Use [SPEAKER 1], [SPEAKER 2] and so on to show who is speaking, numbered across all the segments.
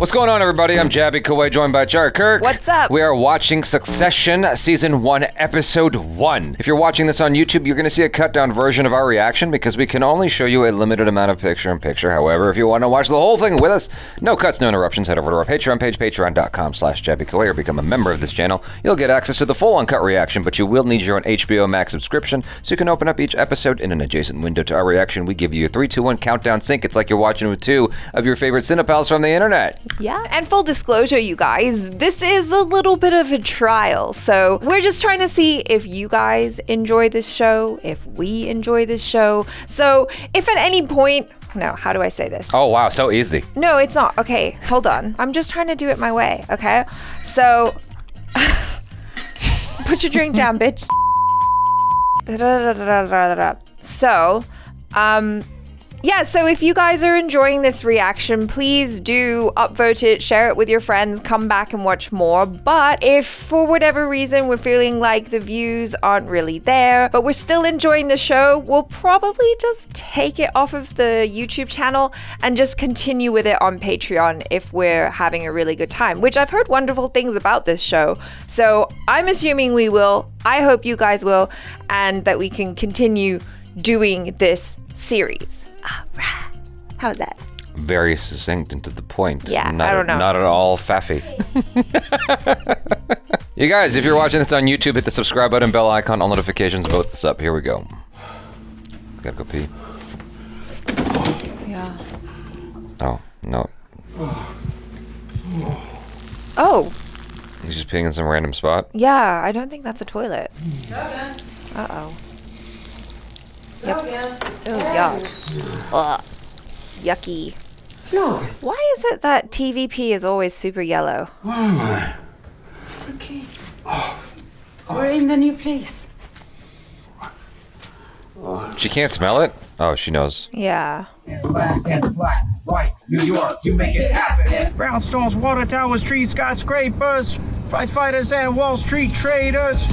[SPEAKER 1] What's going on, everybody? I'm Jabby Kawai, joined by Jar Kirk.
[SPEAKER 2] What's up?
[SPEAKER 1] We are watching Succession, Season 1, Episode 1. If you're watching this on YouTube, you're going to see a cut-down version of our reaction because we can only show you a limited amount of picture-in-picture. However, if you want to watch the whole thing with us, no cuts, no interruptions, head over to our Patreon page, patreon.com/JabbyKawai, or become a member of this channel. You'll get access to the full uncut reaction, but you will need your own HBO Max subscription so you can open up each episode in an adjacent window to our reaction. We give you a 3, 2, 1 countdown sync. It's like you're watching with two of your favorite cinepals from the internet.
[SPEAKER 2] Yeah, and full disclosure, you guys, this is a little bit of a trial. So we're just trying to see if you guys enjoy this show, if we enjoy this show. So if at any point, no, how do I say this?
[SPEAKER 1] Oh, wow, so easy.
[SPEAKER 2] No, it's not. Okay, hold on. I'm just trying to do it my way, okay? So, put your drink down, bitch. So, yeah, so if you guys are enjoying this reaction, please do upvote it, share it with your friends, come back and watch more. But if for whatever reason we're feeling like the views aren't really there, but we're still enjoying the show, we'll probably just take it off of the YouTube channel and just continue with it on Patreon if we're having a really good time, which I've heard wonderful things about this show. So I'm assuming we will. I hope you guys will, and that we can continue doing this series. How's that?
[SPEAKER 1] Very succinct and to the point.
[SPEAKER 2] Yeah, I don't know.
[SPEAKER 1] Not at all faffy. You guys, if you're watching this on YouTube, hit the subscribe button, bell icon, all notifications, vote this up. Here we go. Gotta go pee.
[SPEAKER 2] Yeah.
[SPEAKER 1] Oh, no.
[SPEAKER 2] Oh.
[SPEAKER 1] He's just peeing in some random spot.
[SPEAKER 2] Yeah, I don't think that's a toilet. Uh-oh. Yep. Oh, yuck. Ugh. Yucky.
[SPEAKER 3] No.
[SPEAKER 2] Why is it that TVP is always super yellow?
[SPEAKER 3] Where am I? It's okay. We're in the new place.
[SPEAKER 1] She can't smell it? Oh, she knows.
[SPEAKER 2] Yeah.
[SPEAKER 4] Black and black, white, New York, you make it happen.
[SPEAKER 5] Brownstones, water towers, trees, skyscrapers, fight fighters, and Wall Street traders.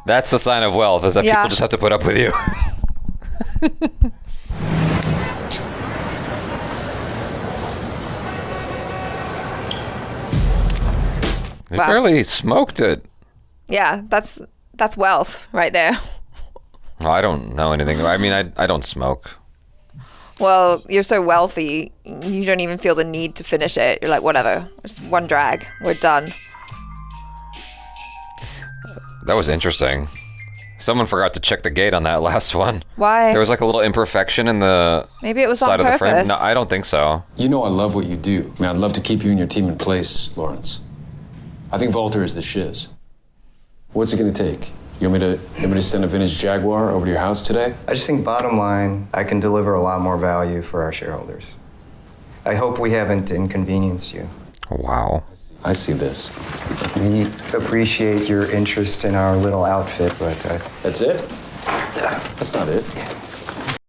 [SPEAKER 1] That's the sign of wealth, is that people just have to put up with you. They barely smoked it.
[SPEAKER 2] Yeah, that's wealth right there.
[SPEAKER 1] Well, I don't know anything. I mean, I don't smoke.
[SPEAKER 2] Well, you're so wealthy, you don't even feel the need to finish it. You're like, whatever, just one drag, we're done.
[SPEAKER 1] That was interesting. Someone forgot to check the gate on that last one.
[SPEAKER 2] Why?
[SPEAKER 1] There was like a little imperfection in the
[SPEAKER 2] Maybe it was
[SPEAKER 1] side
[SPEAKER 2] on
[SPEAKER 1] of the frame.
[SPEAKER 2] purpose.
[SPEAKER 1] No, I don't think so.
[SPEAKER 6] You know I love what you do. I mean, I'd love to keep you and your team in place, Lawrence. I think Volter is the shiz. What's it gonna take? You want me to send a vintage Jaguar over to your house today?
[SPEAKER 7] I just think bottom line, I can deliver a lot more value for our shareholders. I hope we haven't inconvenienced you.
[SPEAKER 1] Wow.
[SPEAKER 6] I see this.
[SPEAKER 7] We appreciate your interest in our little outfit, but...
[SPEAKER 6] That's it? That's not it.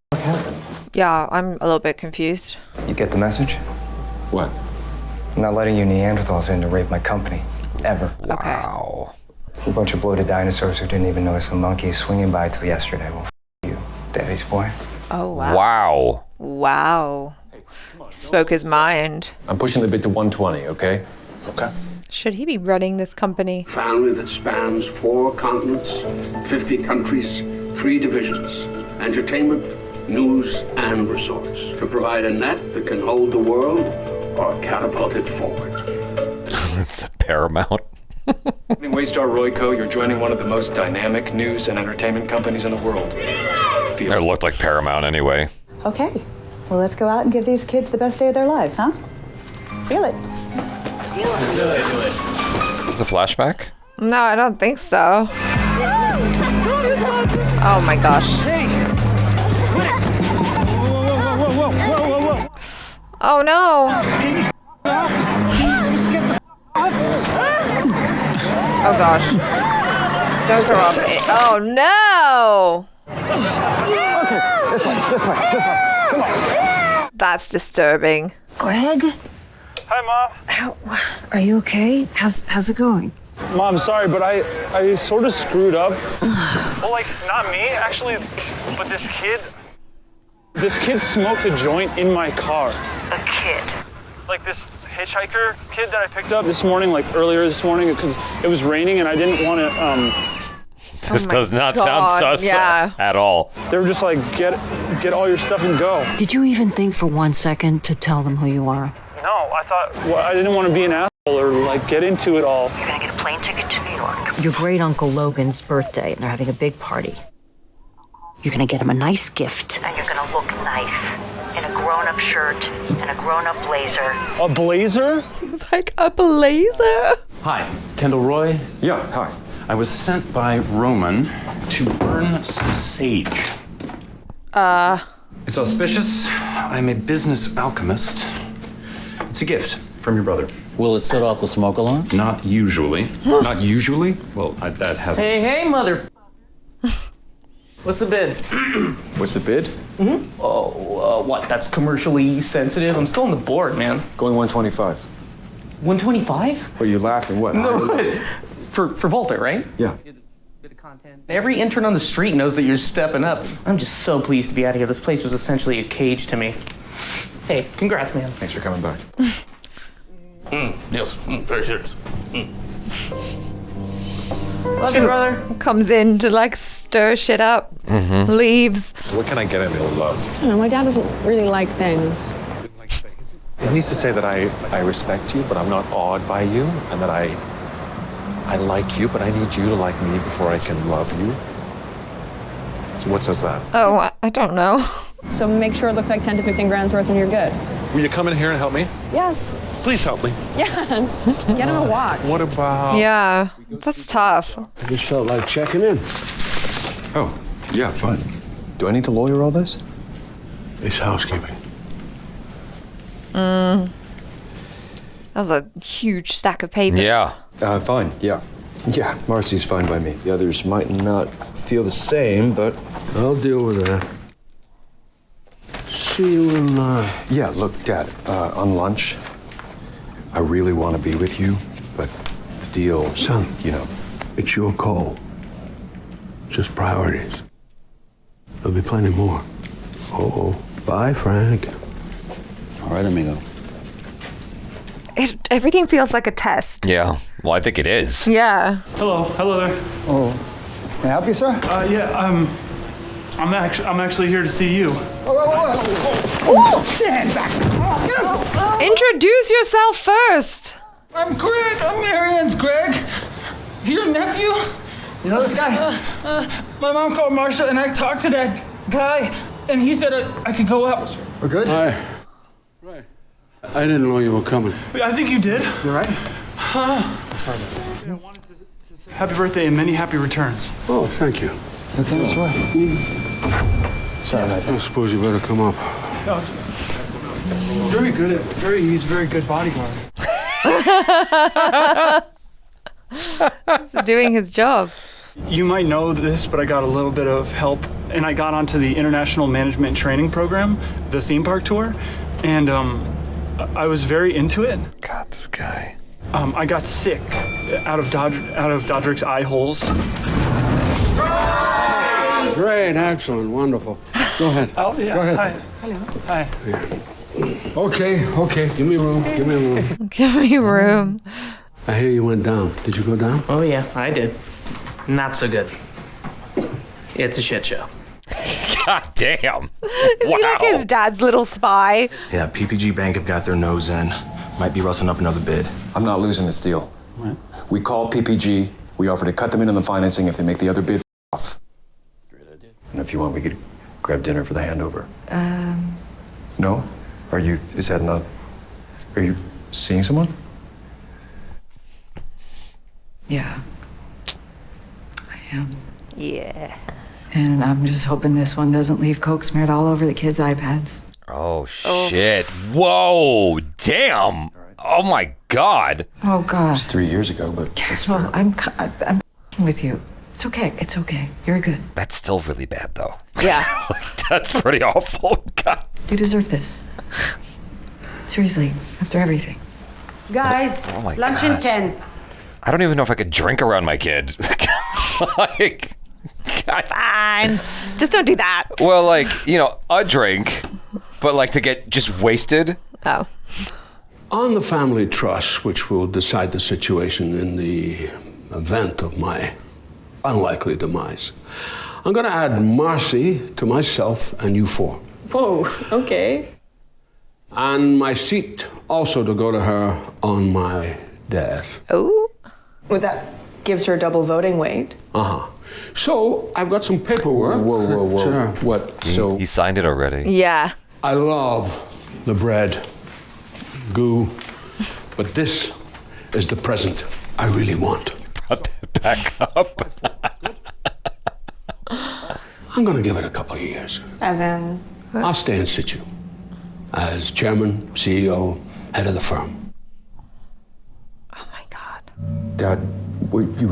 [SPEAKER 6] What happened?
[SPEAKER 2] Yeah, I'm a little bit confused.
[SPEAKER 7] You get the message?
[SPEAKER 6] What?
[SPEAKER 7] I'm not letting you Neanderthals in to rape my company. Ever.
[SPEAKER 2] Okay.
[SPEAKER 1] Wow.
[SPEAKER 7] A bunch of bloated dinosaurs who didn't even notice the monkey swinging by till yesterday. Well, you, daddy's boy.
[SPEAKER 2] Oh, wow.
[SPEAKER 1] Wow.
[SPEAKER 2] Wow. He spoke his mind.
[SPEAKER 6] I'm pushing the bid to 120, okay? Okay.
[SPEAKER 2] Should he be running this company?
[SPEAKER 8] Family that spans 4 continents, 50 countries, 3 divisions, entertainment, news, and resorts, to provide a net that can hold the world or catapult it forward.
[SPEAKER 1] It's a Paramount.
[SPEAKER 6] Waystar Royco, you're joining one of the most dynamic news and entertainment companies in the world.
[SPEAKER 1] It looked like Paramount anyway.
[SPEAKER 9] Okay, well, let's go out and give these kids the best day of their lives, huh? Feel it.
[SPEAKER 1] Is it a flashback?
[SPEAKER 2] No, I don't think so. Oh my gosh.
[SPEAKER 5] Hey! Quit! Whoa.
[SPEAKER 2] Oh no.
[SPEAKER 5] Just get the
[SPEAKER 2] Oh gosh. Don't throw up. Oh no.
[SPEAKER 5] Okay, this way. Come on.
[SPEAKER 2] That's disturbing.
[SPEAKER 9] Greg?
[SPEAKER 5] Hi, Mom.
[SPEAKER 9] Are you okay? How's it going?
[SPEAKER 5] Mom, sorry, but I sort of screwed up. Well, like, not me, actually, but this kid smoked a joint in my car.
[SPEAKER 9] A kid?
[SPEAKER 5] like this hitchhiker kid that I picked up this morning, like earlier this morning, because it was raining and I didn't want to.
[SPEAKER 1] This does not sound sus at all.
[SPEAKER 5] They were just like, get all your stuff and go.
[SPEAKER 10] Did you even think for 1 second to tell them who you are?
[SPEAKER 5] No, I thought I didn't want to be an asshole or like get into it all.
[SPEAKER 10] You're gonna get a plane ticket to New York. Your great uncle Logan's birthday, and they're having a big party. You're gonna get him a nice gift. And you're gonna look nice in a grown-up shirt and a grown-up blazer.
[SPEAKER 5] A blazer?
[SPEAKER 2] He's like, a blazer?
[SPEAKER 11] Hi, Kendall Roy.
[SPEAKER 6] Yeah, hi.
[SPEAKER 11] I was sent by Roman to burn some sage. It's auspicious. I'm a business alchemist. It's a gift from your brother.
[SPEAKER 12] Will it set off the smoke alarm?
[SPEAKER 11] Not usually. Not usually? Well, that hasn't.
[SPEAKER 13] Hey, mother. What's the bid?
[SPEAKER 6] What's the bid?
[SPEAKER 13] Oh, what? That's commercially sensitive? I'm still on the board, man.
[SPEAKER 6] Going 125.
[SPEAKER 13] 125?
[SPEAKER 6] Well, you're laughing. What?
[SPEAKER 13] No, for Volta, right?
[SPEAKER 6] Yeah.
[SPEAKER 13] Every intern on the street knows that you're stepping up. I'm just so pleased to be out here. This place was essentially a cage to me. Hey, congrats, man.
[SPEAKER 6] Thanks for coming back.
[SPEAKER 13] Yes, very serious. Love you, brother.
[SPEAKER 2] Comes in to like stir shit up. Leaves.
[SPEAKER 14] What can I get him to love?
[SPEAKER 15] I don't know, my dad doesn't really like things.
[SPEAKER 14] It needs to say that I respect you, but I'm not awed by you, and that I like you, but I need you to like me before I can love you. So what says that?
[SPEAKER 2] Oh, I don't know.
[SPEAKER 15] So make sure it looks like 10 to 15 grand's worth and you're good.
[SPEAKER 14] Will you come in here and help me?
[SPEAKER 15] Yes.
[SPEAKER 14] Please help me.
[SPEAKER 15] Yeah. Get him a watch.
[SPEAKER 14] What about...
[SPEAKER 2] Yeah, that's tough.
[SPEAKER 16] I just felt like checking in.
[SPEAKER 6] Oh, yeah, fine. Do I need to lawyer all this?
[SPEAKER 16] It's housekeeping.
[SPEAKER 2] That was a huge stack of papers.
[SPEAKER 1] Yeah.
[SPEAKER 6] Fine, yeah. Yeah, Marcy's fine by me. The others might not feel the same, but...
[SPEAKER 16] I'll deal with that. See you in...
[SPEAKER 6] Yeah, look, Dad, on lunch, I really want to be with you, but the deal...
[SPEAKER 16] Son,
[SPEAKER 6] you know...
[SPEAKER 16] It's your call. Just priorities. There'll be plenty more. Oh, bye, Frank.
[SPEAKER 12] All right, amigo.
[SPEAKER 2] Everything feels like a test.
[SPEAKER 1] Yeah. Well, I think it is.
[SPEAKER 2] Yeah.
[SPEAKER 5] Hello there.
[SPEAKER 17] Oh, can I help you, sir?
[SPEAKER 5] Yeah, I'm actually here to see you.
[SPEAKER 17] Stand back.
[SPEAKER 2] Introduce yourself first.
[SPEAKER 17] I'm Greg. I'm Marianne's Greg. Your nephew? You know this guy?
[SPEAKER 5] My mom called Marsha and I talked to that guy and he said I could go out.
[SPEAKER 17] We're good?
[SPEAKER 16] Hi. Right. I didn't know you were coming.
[SPEAKER 5] I think you did.
[SPEAKER 17] You all right?
[SPEAKER 5] Sorry. I wanted to say happy birthday and many happy returns.
[SPEAKER 16] Oh, thank you.
[SPEAKER 17] Okay, this way. Sorry about that.
[SPEAKER 16] I suppose you better come up.
[SPEAKER 5] He's a very good bodyguard.
[SPEAKER 2] He's doing his job.
[SPEAKER 5] You might know this, but I got a little bit of help and I got onto the International Management Training Program, the theme park tour, and I was very into it.
[SPEAKER 1] God, this guy.
[SPEAKER 5] I got sick out of Dodrick's eye holes.
[SPEAKER 16] Great, excellent, wonderful. Go ahead.
[SPEAKER 5] Oh, yeah.
[SPEAKER 16] Go ahead.
[SPEAKER 5] Hi. Hello. Hi.
[SPEAKER 16] Okay. Give me room.
[SPEAKER 2] Give me room.
[SPEAKER 16] I hear you went down. Did you go down?
[SPEAKER 13] Oh, yeah, I did. Not so good. It's a shit show.
[SPEAKER 1] God damn.
[SPEAKER 2] Is he like his dad's little spy?
[SPEAKER 18] Yeah, PPG Bank have got their nose in. Might be rustling up another bid.
[SPEAKER 6] I'm not losing this deal. We call PPG. We offer to cut them in on the financing if they make the other bid off. Great idea. And if you want, we could grab dinner for the handover. No? Are you seeing someone?
[SPEAKER 9] Yeah. I am.
[SPEAKER 2] Yeah.
[SPEAKER 9] And I'm just hoping this one doesn't leave Coke smeared all over the kids' iPads.
[SPEAKER 1] Oh, shit. Whoa. Damn. Oh, my God.
[SPEAKER 9] Oh, God.
[SPEAKER 6] It was 3 years ago, but that's
[SPEAKER 9] Well, I'm with you. It's okay. It's okay. You're good.
[SPEAKER 1] That's still really bad, though.
[SPEAKER 2] Yeah.
[SPEAKER 1] That's pretty awful. God.
[SPEAKER 9] You deserve this. Seriously, after everything.
[SPEAKER 10] Guys,
[SPEAKER 1] Oh my
[SPEAKER 10] lunch in
[SPEAKER 1] gosh.
[SPEAKER 10] 10.
[SPEAKER 1] I don't even know if I could drink around my kid. Like, God.
[SPEAKER 2] Fine. Just don't do that.
[SPEAKER 1] Well, like, a drink, but like to get just wasted.
[SPEAKER 2] Oh.
[SPEAKER 16] On the family trust, which will decide the situation in the event of my unlikely demise, I'm going to add Marcy to myself and you four.
[SPEAKER 15] Whoa, okay.
[SPEAKER 16] And my seat also to go to her on my death.
[SPEAKER 2] Oh.
[SPEAKER 15] Well, that gives her double voting weight.
[SPEAKER 16] Uh-huh. So, I've got some paperwork.
[SPEAKER 6] Whoa. What?
[SPEAKER 1] He signed it already.
[SPEAKER 2] Yeah.
[SPEAKER 16] I love the bread, goo, but this is the present I really want.
[SPEAKER 1] Brought that back up.
[SPEAKER 16] I'm going to give it a couple of years.
[SPEAKER 15] As in?
[SPEAKER 16] I'll stay in situ as chairman, CEO, head of the firm.
[SPEAKER 6] Dad, you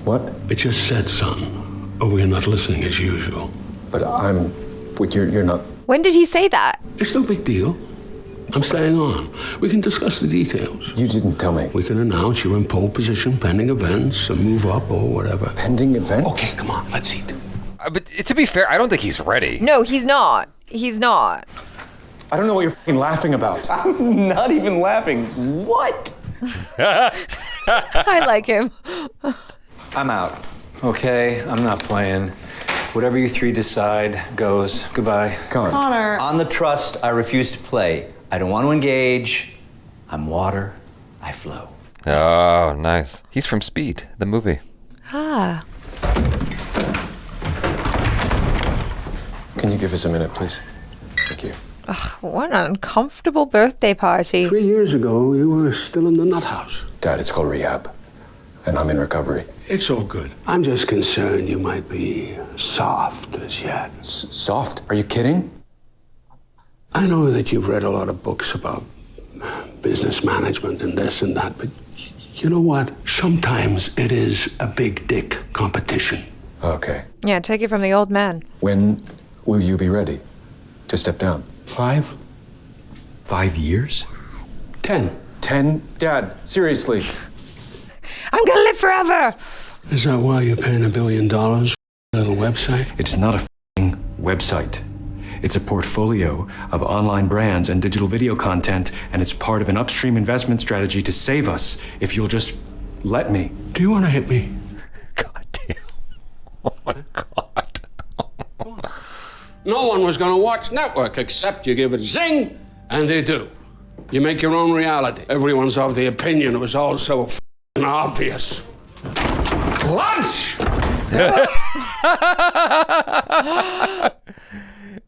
[SPEAKER 6] what?
[SPEAKER 16] It just said, son. Oh, we're not listening as usual.
[SPEAKER 6] But you're not.
[SPEAKER 2] When did he say that?
[SPEAKER 16] It's no big deal. I'm staying on. We can discuss the details.
[SPEAKER 6] You didn't tell me.
[SPEAKER 16] We can announce you're in pole position pending events, a move up or whatever.
[SPEAKER 6] Pending events?
[SPEAKER 16] Okay, come on, let's eat.
[SPEAKER 1] But to be fair, I don't think he's ready.
[SPEAKER 2] No, he's not. He's not.
[SPEAKER 6] I don't know what you're f***ing laughing about.
[SPEAKER 13] I'm not even laughing. What?
[SPEAKER 2] I like him.
[SPEAKER 11] I'm out. Okay, I'm not playing. Whatever you three decide goes. Goodbye.
[SPEAKER 15] Connor.
[SPEAKER 12] On the trust, I refuse to play. I don't want to engage. I'm water. I flow.
[SPEAKER 1] Oh, nice. He's from Speed, the movie.
[SPEAKER 2] Ah.
[SPEAKER 6] Can you give us a minute, please? Thank you.
[SPEAKER 2] Ugh, what an uncomfortable birthday party.
[SPEAKER 16] 3 years ago, you were still in the nut house.
[SPEAKER 6] Dad, it's called rehab, and I'm in recovery.
[SPEAKER 16] It's all good. I'm just concerned you might be soft as yet.
[SPEAKER 6] Soft? Are you kidding?
[SPEAKER 16] I know that you've read a lot of books about business management and this and that, but you know what? Sometimes it is a big dick competition.
[SPEAKER 6] Okay.
[SPEAKER 2] Yeah, take it from the old man.
[SPEAKER 6] When will you be ready to step down?
[SPEAKER 16] 5?
[SPEAKER 6] 5 years?
[SPEAKER 16] 10.
[SPEAKER 6] 10? Dad, seriously.
[SPEAKER 2] I'm gonna live forever!
[SPEAKER 16] Is that why you're paying $1 billion for a little website?
[SPEAKER 6] It is not a f***ing website. It's a portfolio of online brands and digital video content, and it's part of an upstream investment strategy to save us if you'll just let me.
[SPEAKER 16] Do you want to hit me?
[SPEAKER 1] God damn. Oh my God.
[SPEAKER 16] No one was going to watch Network except you give it zing, and they do. You make your own reality. Everyone's of the opinion it was all so f***ing obvious. Lunch!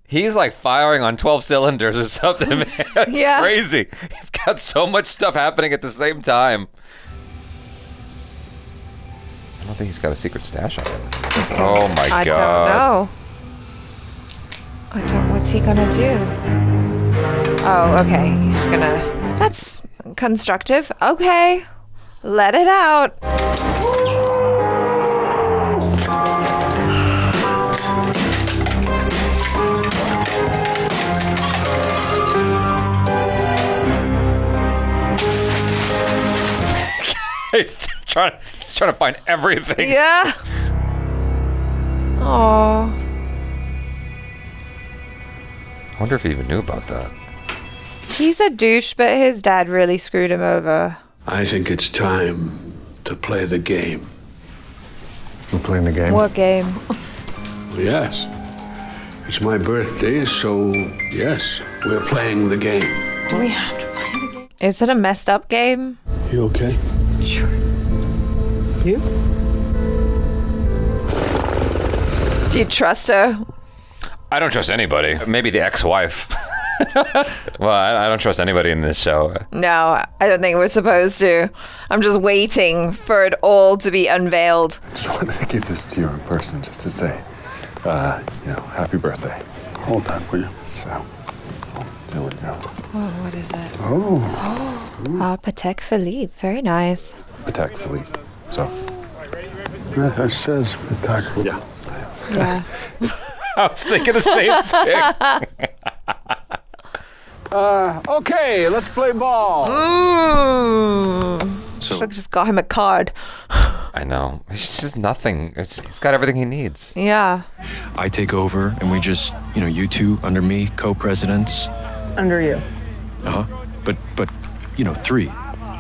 [SPEAKER 1] He's like firing on 12 cylinders or something, man. That's
[SPEAKER 2] Yeah.
[SPEAKER 1] crazy. He's got so much stuff happening at the same time. I don't think he's got a secret stash on him. Oh my
[SPEAKER 2] I
[SPEAKER 1] God.
[SPEAKER 2] don't know. What's he gonna do? Oh, okay. He's gonna. That's constructive. Okay. Let it out.
[SPEAKER 1] He's trying to find everything.
[SPEAKER 2] Yeah. Oh.
[SPEAKER 1] I wonder if he even knew about that.
[SPEAKER 2] He's a douche, but his dad really screwed him over.
[SPEAKER 16] I think it's time to play the game.
[SPEAKER 6] We're playing the game?
[SPEAKER 2] What game?
[SPEAKER 16] Yes. It's my birthday, so yes, we're playing the game.
[SPEAKER 15] Do we have to play the game?
[SPEAKER 2] Is it a messed up game?
[SPEAKER 16] You okay?
[SPEAKER 15] Sure. You?
[SPEAKER 2] Do you trust her?
[SPEAKER 1] I don't trust anybody. Maybe the ex-wife. Well, I don't trust anybody in this show.
[SPEAKER 2] No, I don't think we're supposed to. I'm just waiting for it all to be unveiled.
[SPEAKER 14] Just wanted to give this to you in person just to say, happy birthday.
[SPEAKER 16] Hold on, will you?
[SPEAKER 14] So, there we go.
[SPEAKER 2] Oh, what is it?
[SPEAKER 16] Oh.
[SPEAKER 2] Ah, Patek Philippe. Very nice.
[SPEAKER 14] Patek Philippe. So.
[SPEAKER 16] That says Patek Philippe.
[SPEAKER 2] Yeah.
[SPEAKER 1] I was thinking the same thing.
[SPEAKER 16] Okay, let's play ball.
[SPEAKER 2] Should have just got him a card.
[SPEAKER 1] I know. It's just nothing. He's got everything he needs.
[SPEAKER 2] Yeah.
[SPEAKER 6] I take over, and we just, you two under me, co-presidents.
[SPEAKER 15] Under you.
[SPEAKER 6] Uh-huh. But You know, 3.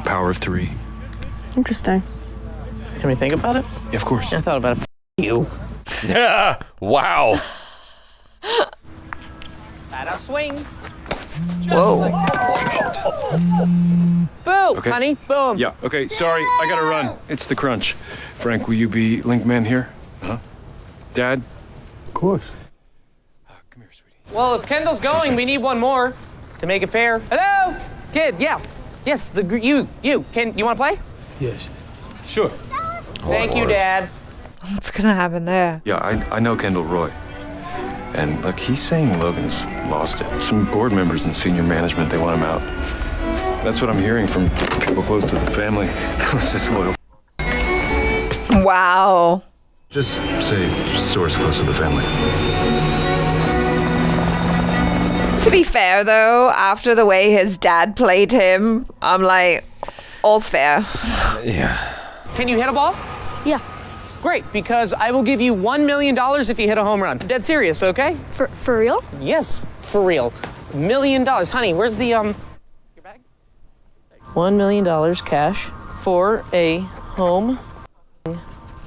[SPEAKER 6] Power of 3.
[SPEAKER 13] Interesting. Can we think about it?
[SPEAKER 6] Yeah, of course.
[SPEAKER 13] I thought about it. You.
[SPEAKER 1] Yeah. Wow.
[SPEAKER 13] Flat out swing.
[SPEAKER 2] Whoa.
[SPEAKER 13] Boom,
[SPEAKER 6] Okay.
[SPEAKER 13] honey. Boom.
[SPEAKER 6] Yeah, okay, sorry, I gotta run. It's the crunch. Frank, will you be link man here? Huh? Dad?
[SPEAKER 16] Of course.
[SPEAKER 13] Well, if Kendall's going, we need one more to make it fair. Hello, kid. Yeah. Yes. You. Can you want to play?
[SPEAKER 16] Yes. Sure.
[SPEAKER 13] Thank you, Dad.
[SPEAKER 2] What's gonna happen there?
[SPEAKER 6] Yeah, I know Kendall Roy. And look, he's saying Logan's lost it. Some board members and senior management, they want him out. That's what I'm hearing from people close to the family. Those disloyal.
[SPEAKER 2] Wow.
[SPEAKER 6] Just say source close to the family.
[SPEAKER 2] To be fair, though, after the way his dad played him, I'm like, all's fair.
[SPEAKER 1] Yeah.
[SPEAKER 13] Can you hit a ball?
[SPEAKER 10] Yeah.
[SPEAKER 13] Great, because I will give you $1 million if you hit a home run. Dead serious, okay?
[SPEAKER 10] For real?
[SPEAKER 13] Yes, for real. $1 million. Honey, where's the, your bag? $1 million cash for a home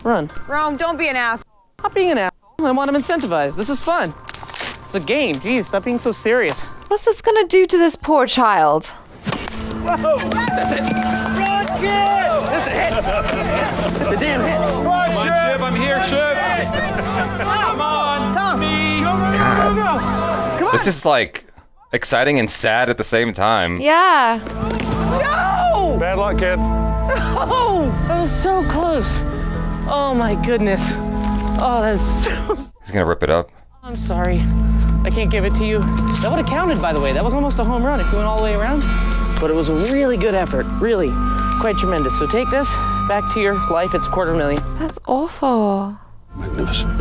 [SPEAKER 13] run.
[SPEAKER 15] Rome, don't be an ass.
[SPEAKER 13] Not being an asshole. I want him incentivized. This is fun. It's a game. Geez, stop being so serious.
[SPEAKER 2] What's this gonna do to this poor child?
[SPEAKER 13] Whoa! That's it! Run, kid! That's a hit! It's a damn hit!
[SPEAKER 14] Come on, Shib, I'm here, Shib. Come on,
[SPEAKER 13] Tom!
[SPEAKER 14] me.
[SPEAKER 1] This is like exciting and sad at the same time.
[SPEAKER 2] Yeah.
[SPEAKER 13] No!
[SPEAKER 14] Bad luck, kid.
[SPEAKER 13] Oh! That was so close. Oh my goodness. Oh, that is so...
[SPEAKER 1] He's gonna rip it up.
[SPEAKER 13] I'm sorry. I can't give it to you. That would have counted, by the way. That was almost a home run if you went all the way around. But it was a really good effort. Really. Quite tremendous. So take this back to your life. It's $250,000.
[SPEAKER 2] That's awful.
[SPEAKER 16] Magnificent.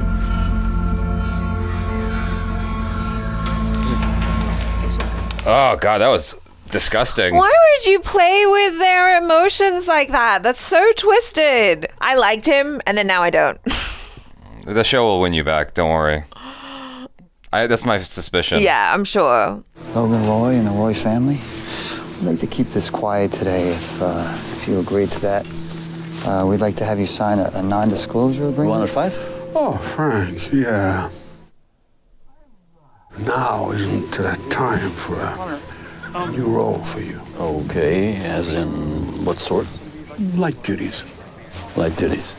[SPEAKER 1] Oh god, that was disgusting.
[SPEAKER 2] Why would you play with their emotions like that? That's so twisted. I liked him, and then now I don't.
[SPEAKER 1] The show will win you back, don't worry. That's my suspicion.
[SPEAKER 2] Yeah, I'm sure.
[SPEAKER 19] Logan Roy and the Roy family. We'd like to keep this quiet today if you agree to that. We'd like to have you sign a non-disclosure agreement.
[SPEAKER 12] 105?
[SPEAKER 16] Oh, Frank, yeah. Now isn't time for a new role for you.
[SPEAKER 12] Okay, as in what sort?
[SPEAKER 16] Light duties.
[SPEAKER 12] Light duties.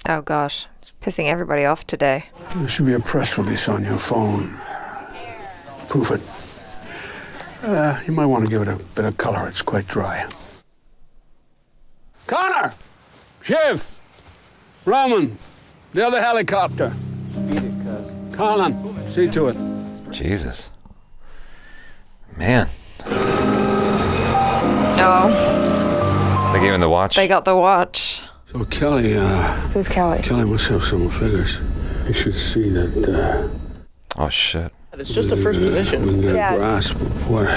[SPEAKER 2] Oh gosh, it's pissing everybody off today.
[SPEAKER 16] There should be a press release on your phone. Proof it. You might want to give it a bit of color. It's quite dry. Connor! Shiv! Roman! The other helicopter.
[SPEAKER 11] Beat it, cuz.
[SPEAKER 16] Colin, see to it.
[SPEAKER 1] Jesus. Man.
[SPEAKER 2] Oh.
[SPEAKER 1] They gave him the watch.
[SPEAKER 2] They got the watch.
[SPEAKER 16] So Kelly,
[SPEAKER 15] Who's Kelly?
[SPEAKER 16] Kelly must have some figures. You should see that,
[SPEAKER 1] Oh shit.
[SPEAKER 13] It's just a first position.
[SPEAKER 16] we can get
[SPEAKER 15] Dad.
[SPEAKER 16] a grasp of what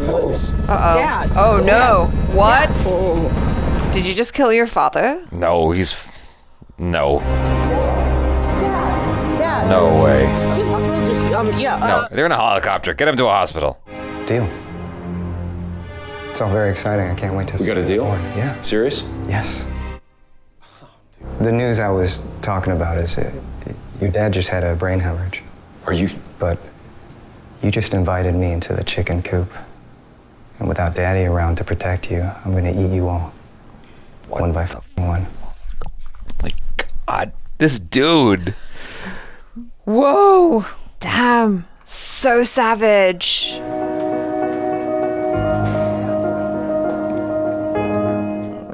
[SPEAKER 2] Uh-oh.
[SPEAKER 15] Dad.
[SPEAKER 2] Oh no. What? Did you just kill your father?
[SPEAKER 1] No, he's... No.
[SPEAKER 15] Dad.
[SPEAKER 1] No way.
[SPEAKER 13] Yeah.
[SPEAKER 1] No, they're in a helicopter. Get him to a hospital.
[SPEAKER 7] Deal. It's all very exciting. I can't wait to
[SPEAKER 6] We got a deal?
[SPEAKER 7] Yeah.
[SPEAKER 6] Serious?
[SPEAKER 7] Yes. The news I was talking about is your dad just had a brain hemorrhage.
[SPEAKER 6] Are you...
[SPEAKER 7] But you just invited me into the chicken coop. And without Daddy around to protect you, I'm gonna eat you all. One by one.
[SPEAKER 1] Like, God, this dude.
[SPEAKER 2] Whoa. Damn. So savage.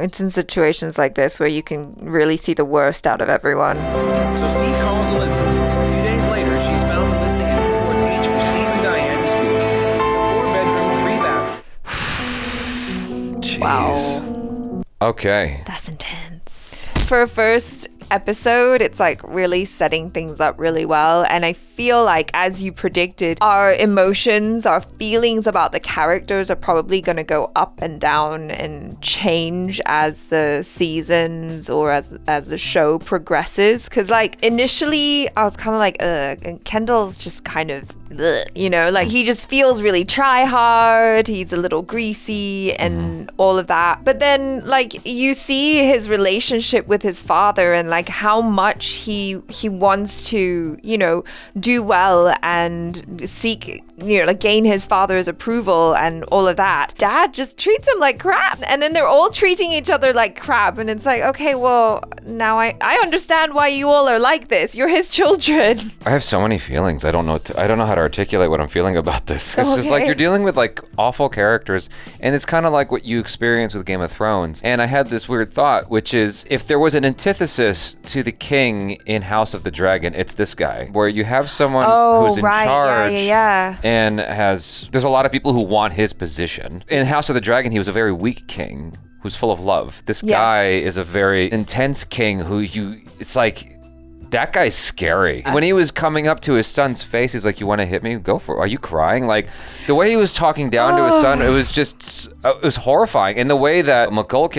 [SPEAKER 2] It's in situations like this where you can really see the worst out of everyone.
[SPEAKER 13] So Steve calls Elizabeth. A few days later, she's found the listing at Newport Beach for Steve and Diane to see. 4-bedroom, 3-bath.
[SPEAKER 1] Jeez.
[SPEAKER 2] Wow.
[SPEAKER 1] Okay.
[SPEAKER 2] That's intense. For a first episode, it's like really setting things up really well. And I feel like, as you predicted, our emotions, our feelings about the characters are probably going to go up and down and change as the seasons or as the show progresses. Because, like, initially I was kind of like, ugh, and Kendall's just kind of, ugh, you know, like he just feels really try hard. He's a little greasy and all of that. But then, like, you see his relationship with his father and like how much he wants to, you know, do well and seek, you know, like gain his father's approval and all of that. Dad just treats him like crap, and then they're all treating each other like crap, and it's like, okay, well, now I understand why you all are like this. You're his children.
[SPEAKER 1] I have so many feelings. I don't know how to articulate what I'm feeling about this. It's just like you're dealing with like awful characters, and it's kind of like what you experience with Game of Thrones. And I had this weird thought, which is if there was an antithesis to the king in House of the Dragon, it's this guy, where you have someone who's in charge and there's a lot of people who want his position. In House of the Dragon, he was a very weak king who's full of love. This guy is a very intense king it's like, that guy's scary. When he was coming up to his son's face, he's like, you want to hit me? Go for it. Are you crying? Like, the way he was talking down to his son, it was just, it was horrifying. And the way that MacLeod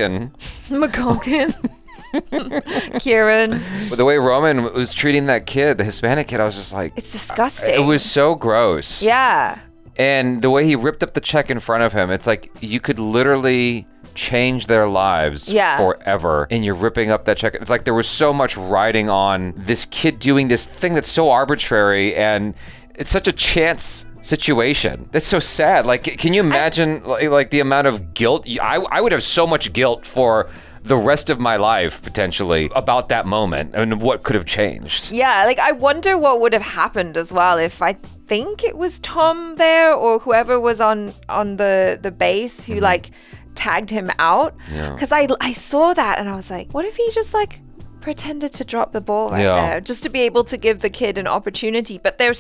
[SPEAKER 1] Kieran. The way Roman was treating that kid, the Hispanic kid, I was just like...
[SPEAKER 2] It's disgusting.
[SPEAKER 1] It was so gross.
[SPEAKER 2] Yeah.
[SPEAKER 1] And the way he ripped up the check in front of him, it's like you could literally change their lives forever, and you're ripping up that check. It's like there was so much riding on this kid doing this thing that's so arbitrary, and it's such a chance situation. That's so sad. Like, can you imagine like the amount of guilt? I would have so much guilt for the rest of my life, potentially, about that moment and what could have changed.
[SPEAKER 2] Yeah, like I wonder what would have happened as well if I think it was Tom there or whoever was on the base who like tagged him out. Because I saw that and I was like, what if he just like pretended to drop the ball right there just to be able to give the kid an opportunity? But they're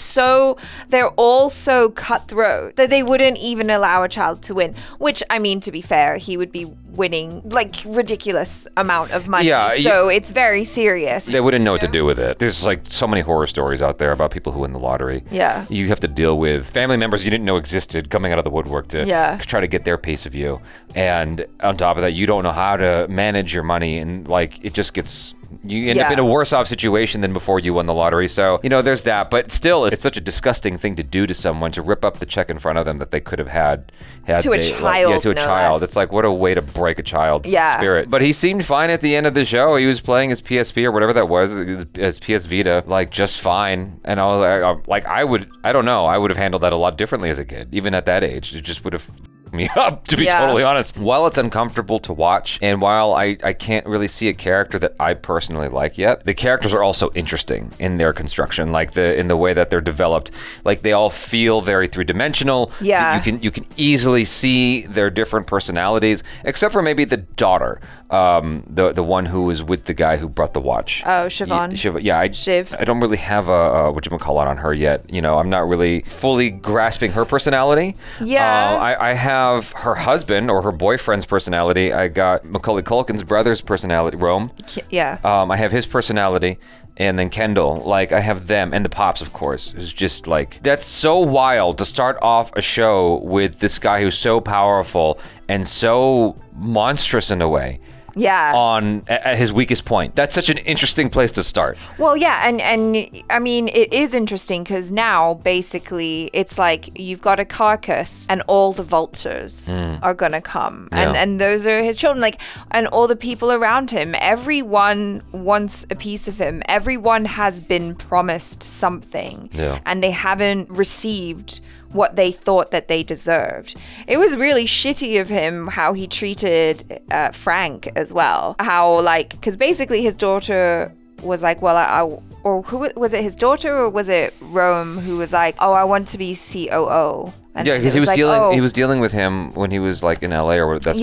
[SPEAKER 2] all so cutthroat that they wouldn't even allow a child to win, which, I mean, to be fair, he would be winning like ridiculous amount of money, so it's very serious.
[SPEAKER 1] They wouldn't know what to do with it. There's like so many horror stories out there about people who win the lottery. You have to deal with family members you didn't know existed coming out of the woodwork to try to get their piece of you, and on top of that, you don't know how to manage your money, and like it just gets... You end up in a worse off situation than before you won the lottery. So, you know, there's that. But still, it's such a disgusting thing to do to someone, to rip up the check in front of them that they could have had
[SPEAKER 2] to a child.
[SPEAKER 1] To a child. It's like, what a way to break a child's spirit. But he seemed fine at the end of the show. He was playing his PSP or whatever that was, his PS Vita, like just fine. And I was like, I don't know. I would have handled that a lot differently as a kid, even at that age. It just would have me up, to be totally honest. While it's uncomfortable to watch, and while I can't really see a character that I personally like yet, the characters are also interesting in their construction, like in the way that they're developed. Like they all feel very three-dimensional. You can easily see their different personalities, except for maybe the daughter, the one who was with the guy who brought the watch.
[SPEAKER 2] Oh, Siobhan.
[SPEAKER 1] Shiv. I don't really have a whatchamacallit on her yet. You know, I'm not really fully grasping her personality. I have her husband or her boyfriend's personality. I got Macaulay Culkin's brother's personality, Rome. I have his personality, and then Kendall. Like, I have them, and the Pops, of course. It's just like, that's so wild to start off a show with this guy who's so powerful and so monstrous in a way. At his weakest point. That's such an interesting place to start.
[SPEAKER 2] Well, and I mean, it is interesting because now basically it's like you've got a carcass and all the vultures are gonna come, and those are his children, like, and all the people around him. Everyone wants a piece of him. Everyone has been promised something, and they haven't received what they thought that they deserved. It was really shitty of him how he treated Frank as well. How, like, because basically his daughter was like, well, or who was it, his daughter or was it Rome who was like, oh, I want to be COO. And
[SPEAKER 1] because he was dealing with him when he was like in LA or that's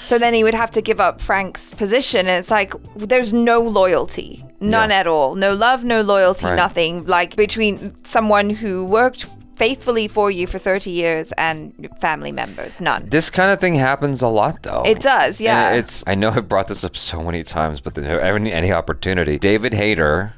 [SPEAKER 2] so then he would have to give up Frank's position, and it's like there's no loyalty, none at all, no love, no loyalty, nothing, like between someone who worked faithfully for you for 30 years and family members, none.
[SPEAKER 1] This kind of thing happens a lot, though.
[SPEAKER 2] It does,
[SPEAKER 1] And I know I've brought this up so many times, but any opportunity, David Hayter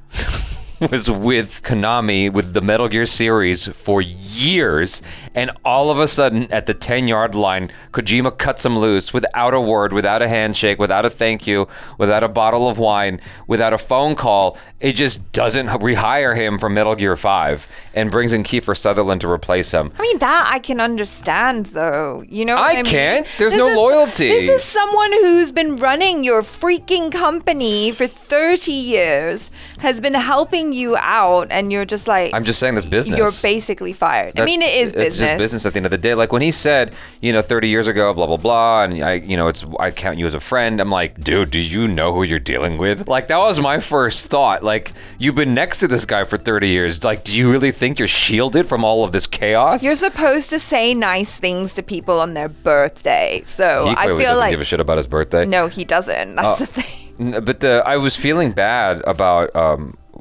[SPEAKER 1] was with Konami, with the Metal Gear series for years, and all of a sudden at the 10-yard line, Kojima cuts him loose without a word, without a handshake, without a thank you, without a bottle of wine, without a phone call. It just doesn't rehire him from Metal Gear 5 and brings in Kiefer Sutherland to replace him.
[SPEAKER 2] I mean, that I can understand, though. You know what I mean?
[SPEAKER 1] Can't. There's no loyalty.
[SPEAKER 2] This is someone who's been running your freaking company for 30 years, has been helping you out, and you're just like...
[SPEAKER 1] I'm just saying this business.
[SPEAKER 2] You're basically fired. I mean, it is business.
[SPEAKER 1] It's just business at the end of the day. Like when he said, 30 years ago, blah, blah, blah, and I count you as a friend. I'm like, dude, do you know who you're dealing with? Like, that was my first thought. Like, you've been next to this guy for 30 years. Like, do you really think you're shielded from all of this chaos?
[SPEAKER 2] You're supposed to say nice things to people on their birthday. So
[SPEAKER 1] he clearly doesn't give a shit about his birthday.
[SPEAKER 2] No, he doesn't. That's the thing.
[SPEAKER 1] But I was feeling bad about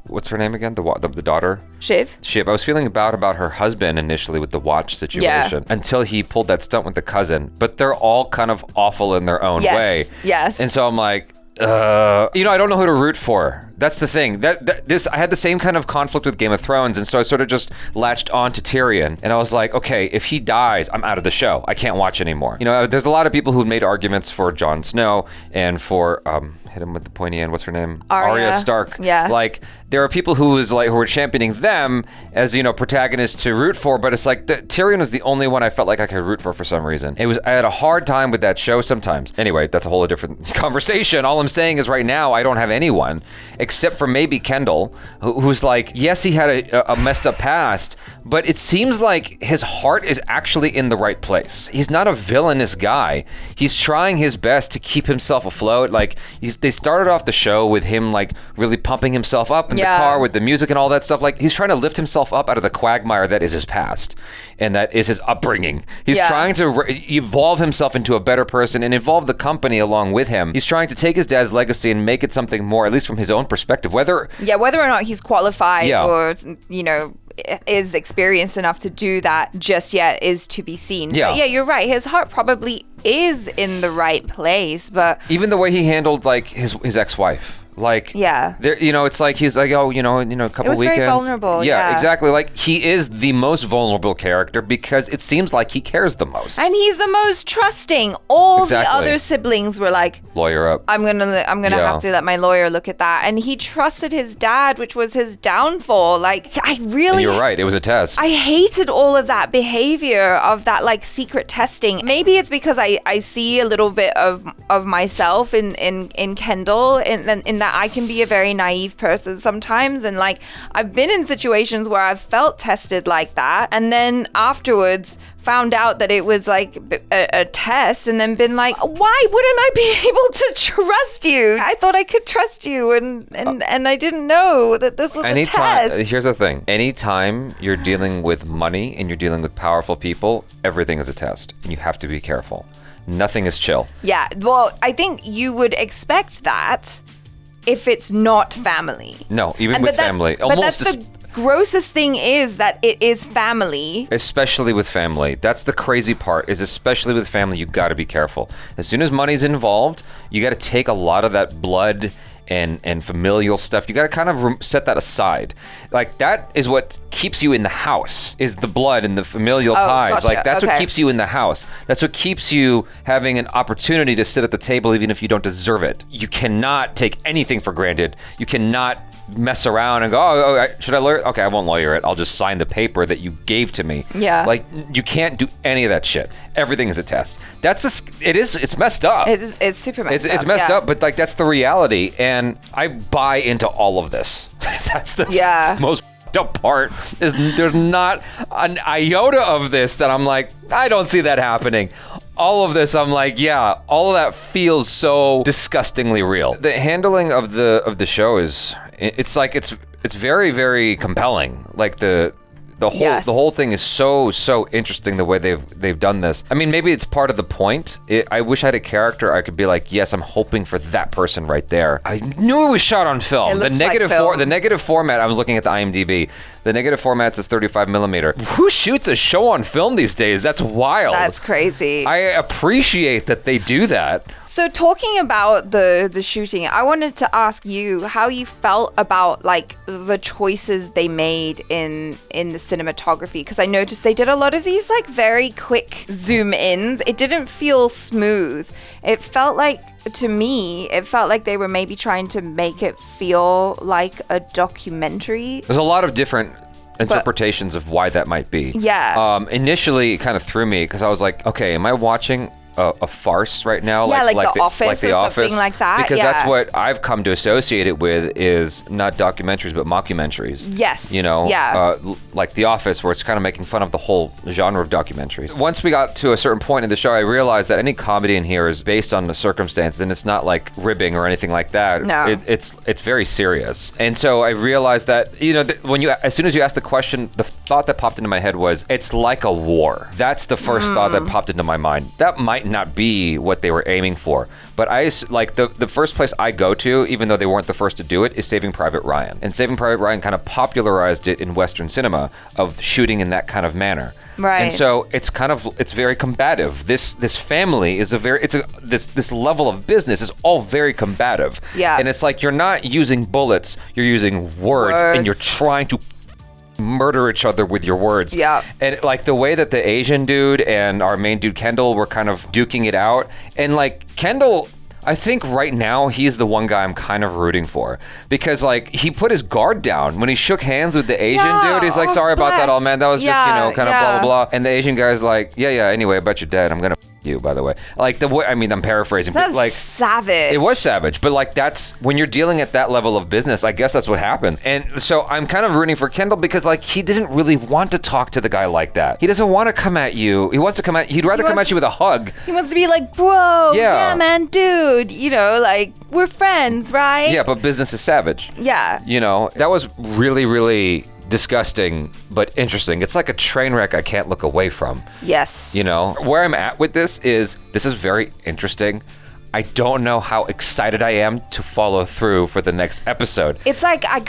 [SPEAKER 1] what's her name again? The daughter?
[SPEAKER 2] Shiv.
[SPEAKER 1] I was feeling bad about her husband initially with the watch situation until he pulled that stunt with the cousin. But they're all kind of awful in their own way.
[SPEAKER 2] Yes.
[SPEAKER 1] And so I'm like, I don't know who to root for. That's the thing. I had the same kind of conflict with Game of Thrones, and so I sort of just latched on to Tyrion, and I was like, okay, if he dies, I'm out of the show. I can't watch anymore. There's a lot of people who made arguments for Jon Snow and for hit him with the pointy end. What's her name? Arya Stark.
[SPEAKER 2] Yeah.
[SPEAKER 1] Like, there are people who were championing them as protagonists to root for, but it's like Tyrion was the only one I felt like I could root for some reason. I had a hard time with that show sometimes. Anyway, that's a whole different conversation. All I'm saying is right now I don't have anyone except for maybe Kendall, who's like, yes, he had a messed up past, but it seems like his heart is actually in the right place. He's not a villainous guy. He's trying his best to keep himself afloat. Like, they started off the show with him like really pumping himself up in the car with the music and all that stuff. Like, he's trying to lift himself up out of the quagmire that is his past and that is his upbringing. He's trying to evolve himself into a better person and involve the company along with him. He's trying to take his dad's legacy and make it something more, at least from his own perspective. Whether
[SPEAKER 2] or not he's qualified or is experienced enough to do that just yet is to be seen.
[SPEAKER 1] Yeah.
[SPEAKER 2] But you're right. His heart probably is in the right place, but
[SPEAKER 1] even the way he handled like his ex-wife. Like, it's like he's like, a couple weekends.
[SPEAKER 2] It was very vulnerable.
[SPEAKER 1] Yeah, exactly. Like, he is the most vulnerable character because it seems like he cares the most.
[SPEAKER 2] And he's the most trusting. All the other siblings were like,
[SPEAKER 1] lawyer up.
[SPEAKER 2] I'm gonna have to let my lawyer look at that. And he trusted his dad, which was his downfall. Like, I really.
[SPEAKER 1] And you're right. It was a test.
[SPEAKER 2] I hated all of that behavior of that like secret testing. Maybe it's because I see a little bit of myself in Kendall in that I can be a very naive person sometimes, and like I've been in situations where I've felt tested like that, and then afterwards found out that it was like a test, and then been like, why wouldn't I be able to trust you? I thought I could trust you, and I didn't know that this was a test.
[SPEAKER 1] Here's the thing. Anytime you're dealing with money and you're dealing with powerful people, everything is a test, and you have to be careful. Nothing is chill.
[SPEAKER 2] Yeah, well, I think you would expect that if it's not family.
[SPEAKER 1] No, even with family.
[SPEAKER 2] But that's the grossest thing is that it is family.
[SPEAKER 1] Especially with family. That's the crazy part, is especially with family, you got to be careful. As soon as money's involved, you got to take a lot of that blood and familial stuff. You got to kind of set that aside. Like, that is what keeps you in the house, is the blood and the familial ties.
[SPEAKER 2] Gotcha.
[SPEAKER 1] Like, that's what keeps you in the house. That's what keeps you having an opportunity to sit at the table even if you don't deserve it. You cannot take anything for granted. You cannot mess around and go, should I lawyer? Okay, I won't lawyer it. I'll just sign the paper that you gave to me.
[SPEAKER 2] Yeah.
[SPEAKER 1] Like, you can't do any of that shit. Everything is a test. It's messed up.
[SPEAKER 2] It's super messed up.
[SPEAKER 1] It's messed up, but like, that's the reality, and I buy into all of this. That's the most up part, is there's not an iota of this that I'm like, I don't see that happening. All of this, I'm like, yeah, all of that feels so disgustingly real. The handling of the show is, it's very, very compelling. Like the whole thing is so interesting the way they've done this. I mean, maybe it's part of the point. I wish I had a character I could be like, yes, I'm hoping for that person right there. I knew it was shot on film. The negative format. I was looking at the IMDb. The negative formats is 35 millimeter. Who shoots a show on film these days? That's wild.
[SPEAKER 2] That's crazy.
[SPEAKER 1] I appreciate that they do that.
[SPEAKER 2] So talking about the shooting, I wanted to ask you how you felt about like the choices they made in the cinematography, because I noticed they did a lot of these like very quick zoom ins. It didn't feel smooth. It felt like, to me, it felt like they were maybe trying to make it feel like a documentary.
[SPEAKER 1] There's a lot of different interpretations of why that might be.
[SPEAKER 2] Yeah.
[SPEAKER 1] Initially, it kind of threw me because I was like, okay, am I watching a farce right now?
[SPEAKER 2] Yeah, like The Office or something like that.
[SPEAKER 1] Because
[SPEAKER 2] yeah.
[SPEAKER 1] that's what I've come to associate it with, is not documentaries, but mockumentaries.
[SPEAKER 2] Yes.
[SPEAKER 1] You know,
[SPEAKER 2] Yeah.
[SPEAKER 1] like The Office, where it's kind of making fun of the whole genre of documentaries. Once we got to a certain point in the show, I realized that any comedy in here is based on the circumstances, and it's not like ribbing or anything like that.
[SPEAKER 2] No.
[SPEAKER 1] It's very serious. And so I realized that, you know, when as soon as you asked the question, the thought that popped into my head was, it's like a war. That's the first thought that popped into my mind. That might not be what they were aiming for, but I like the first place I go to, even though they weren't the first to do it, is Saving Private Ryan. And Saving Private Ryan kind of popularized it in Western cinema, of shooting in that kind of manner.
[SPEAKER 2] Right.
[SPEAKER 1] And so it's very combative. This family is this level of business is all very combative.
[SPEAKER 2] Yeah.
[SPEAKER 1] And it's like, you're not using bullets, you're using words. And you're trying to murder each other with your words.
[SPEAKER 2] Yeah.
[SPEAKER 1] And like the way that the Asian dude and our main dude Kendall were kind of duking it out, and like Kendall, I think right now he's the one guy I'm kind of rooting for, because like he put his guard down when he shook hands with the Asian dude. He's like, sorry about that, old man. That was just, you know, kind of blah, blah, blah. And the Asian guy's like, yeah, anyway, I bet you're dead. I'm gonna you, by the way. Like the way, I mean, I'm paraphrasing,
[SPEAKER 2] That
[SPEAKER 1] but
[SPEAKER 2] was
[SPEAKER 1] like
[SPEAKER 2] savage.
[SPEAKER 1] It was savage, but like that's when you're dealing at that level of business, I guess that's what happens. And so I'm kind of rooting for Kendall, because like he didn't really want to talk to the guy like that. He doesn't want to come at you. He wants to come at, he'd rather come at you with a hug.
[SPEAKER 2] He wants to be like, bro,
[SPEAKER 1] Yeah.
[SPEAKER 2] yeah, man, dude, you know, like, we're friends, right?
[SPEAKER 1] Yeah, but business is savage.
[SPEAKER 2] Yeah.
[SPEAKER 1] You know, that was really, really disgusting, but interesting. It's like a train wreck I can't look away from.
[SPEAKER 2] Yes.
[SPEAKER 1] You know, where I'm at with this is very interesting. I don't know how excited I am to follow through for the next episode.
[SPEAKER 2] It's like I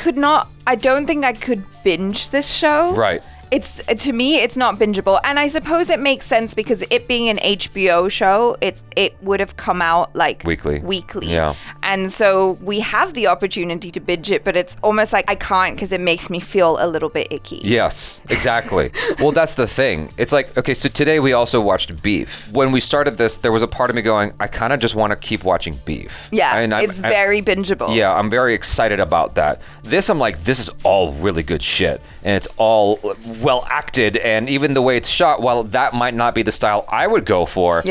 [SPEAKER 2] don't think I could binge this show.
[SPEAKER 1] Right.
[SPEAKER 2] It's, to me, it's not bingeable. And I suppose it makes sense because it being an HBO show, it would have come out like
[SPEAKER 1] weekly.
[SPEAKER 2] Yeah. And so we have the opportunity to binge it, but it's almost like I can't because it makes me feel a little bit icky.
[SPEAKER 1] Yes, exactly. Well, that's the thing. It's like, okay, so today we also watched Beef. When we started this, there was a part of me going, I kind of just want to keep watching Beef.
[SPEAKER 2] Yeah,
[SPEAKER 1] and
[SPEAKER 2] it's very bingeable.
[SPEAKER 1] Yeah, I'm very excited about that. This, I'm like, this is all really good shit. And it's all well acted, and even the way it's shot, while that might not be the style I would go for,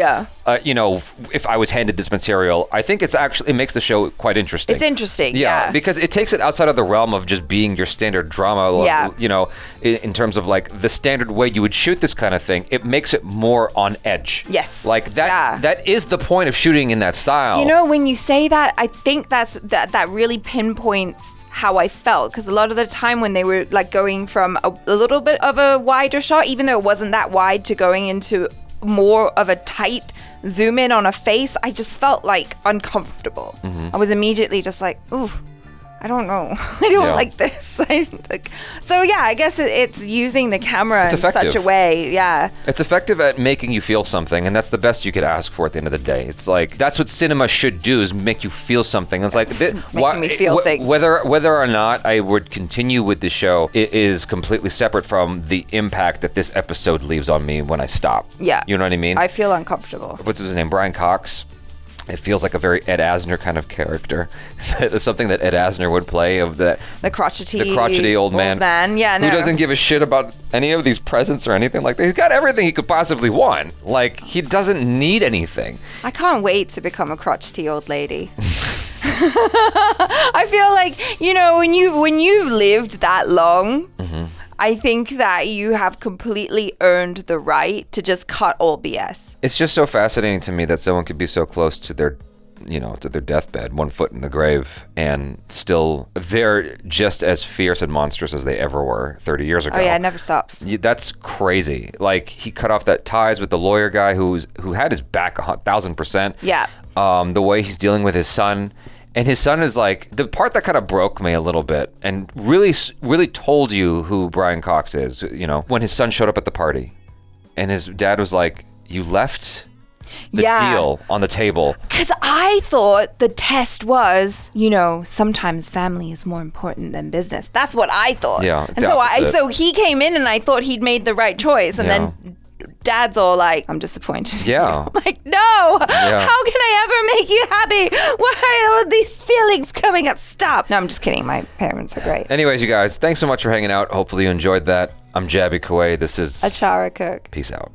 [SPEAKER 1] you know, if I was handed this material, I think it makes the show quite interesting.
[SPEAKER 2] It's interesting, yeah.
[SPEAKER 1] Because it takes it outside of the realm of just being your standard drama,
[SPEAKER 2] Yeah.
[SPEAKER 1] you know, in terms of like the standard way you would shoot this kind of thing. It makes it more on edge.
[SPEAKER 2] Yes.
[SPEAKER 1] Like that. That is the point of shooting in that style.
[SPEAKER 2] You know, when you say that, I think that really pinpoints how I felt, because a lot of the time when they were like going from a little bit of a wider shot, even though it wasn't that wide, to going into more of a tight zoom in on a face, I just felt like uncomfortable. I was immediately just like, ooh, I don't know. I don't like this. So yeah, I guess it's using the camera
[SPEAKER 1] It's
[SPEAKER 2] in
[SPEAKER 1] effective.
[SPEAKER 2] such a way. Yeah.
[SPEAKER 1] It's effective at making you feel something, and that's the best you could ask for at the end of the day. It's like, that's what cinema should do, is make you feel something. It's like,
[SPEAKER 2] Making me feel things.
[SPEAKER 1] Whether or not I would continue with the show, it is completely separate from the impact that this episode leaves on me when I stop.
[SPEAKER 2] Yeah.
[SPEAKER 1] You know what I mean?
[SPEAKER 2] I feel uncomfortable.
[SPEAKER 1] What's his name? Brian Cox. It feels like a very Ed Asner kind of character. It's something that Ed Asner would play, of the crotchety old man.
[SPEAKER 2] Yeah, no.
[SPEAKER 1] Who doesn't give a shit about any of these presents or anything like that. He's got everything he could possibly want. Like, he doesn't need anything.
[SPEAKER 2] I can't wait to become a crotchety old lady. I feel like, you know, when you've lived that long, I think that you have completely earned the right to just cut all BS.
[SPEAKER 1] It's just so fascinating to me that someone could be so close to their, you know, to their deathbed, 1 foot in the grave, and still they're just as fierce and monstrous as they ever were 30 years ago.
[SPEAKER 2] Oh yeah, it never stops.
[SPEAKER 1] That's crazy. Like, he cut off that ties with the lawyer guy who had his back 1,000%.
[SPEAKER 2] Yeah.
[SPEAKER 1] The way he's dealing with his son, And his son is like, the part that kind of broke me a little bit and really told you who Brian Cox is, you know, when his son showed up at the party and his dad was like, you left the deal on the table.
[SPEAKER 2] Because I thought the test was, you know, sometimes family is more important than business. That's what I thought.
[SPEAKER 1] Yeah.
[SPEAKER 2] And so he came in and I thought he'd made the right choice. And then Dad's all like, I'm disappointed.
[SPEAKER 1] Yeah.
[SPEAKER 2] I'm like, no, how can I ever make you happy? Why are all these feelings coming up? Stop. No, I'm just kidding. My parents are great.
[SPEAKER 1] Anyways, you guys, thanks so much for hanging out. Hopefully you enjoyed that. I'm Jabby Kaway. This is
[SPEAKER 2] ACHARA Cook.
[SPEAKER 1] Peace out.